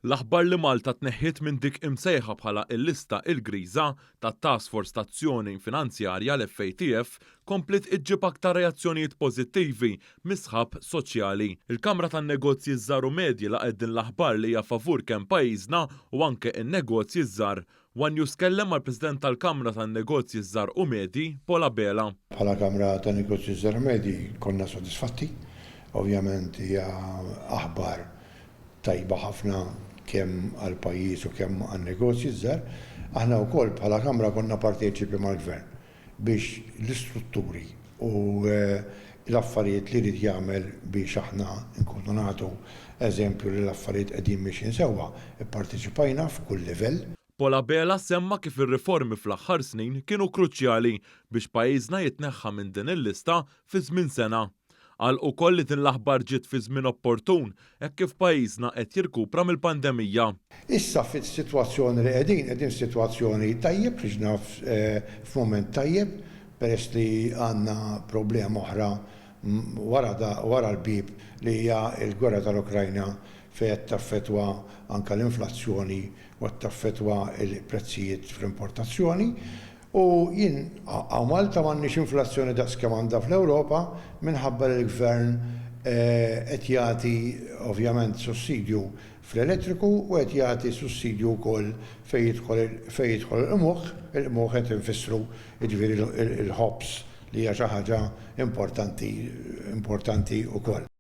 L-aħbar li Malta tneħħiet minn dik imsejħa bħala l-lista il-griża tat-Task Force Tazzjoni Finanzjarja l-FATF komplet iġġib aktar reazzjonijiet pożittivi misħab soċjali. Il-Kamra tan-Negozji Żgħar u Medji laqgħet din l-aħbar li hija favur kemm pajjiżna u anke n-negozji żgħar. One News kellem mal-President tal-Kamra tan-Negozji Żgħar u Medji, Paula Bela. Bħala Kamra tan-Negozji Żgħar u Medji konna sodisfatti. Ovvjament hija aħbar tajba ħafna kemm għal pajjiż u kemm għan negozji żgħar, aħna wkoll bħala Kamra konna parteċipi mal-Gvern biex l-istrutturi u l-affarijiet li rid jagħmel biex aħna nkunu nagħtu eżempju li l-affarijiet qegħdin mixin sewwa, ipparteċipajna f'kull livell. Paula Bela semma kif ir-riformi fl-aħħar snin kienu kruċjali biex pajjiżna jitneħħa minn din il-lista fi żmien sena. Qal ukoll li din l-aħbar ġiet fi żmien opportun hekk kif pajjiżna qed jirkupra mill-pandemija. Issa fis-sitwazzjoni li qegħdin f'sitwazzjoni tajjeb riġna f'mument tajjeb peress li għandna problema oħra wara l-bib li hija l-gwerra tal-Ukrajna fejn qed taffettwa anke l-inflazzjoni u qed taffettwa l-prezzijiet fl-importazzjoni. U jien għaw Malta m'għandniex inflazzjoni daqs kemm għandha fl-Ewropa minħabba li l-Gvern qed jagħti ovvjament sussidju fl-elettriku u qed jagħti sussidju wkoll fejn jidħol il-qmuħ qed infissru jiġifieri il-ħobs li hija xi ħaġa importanti wkoll.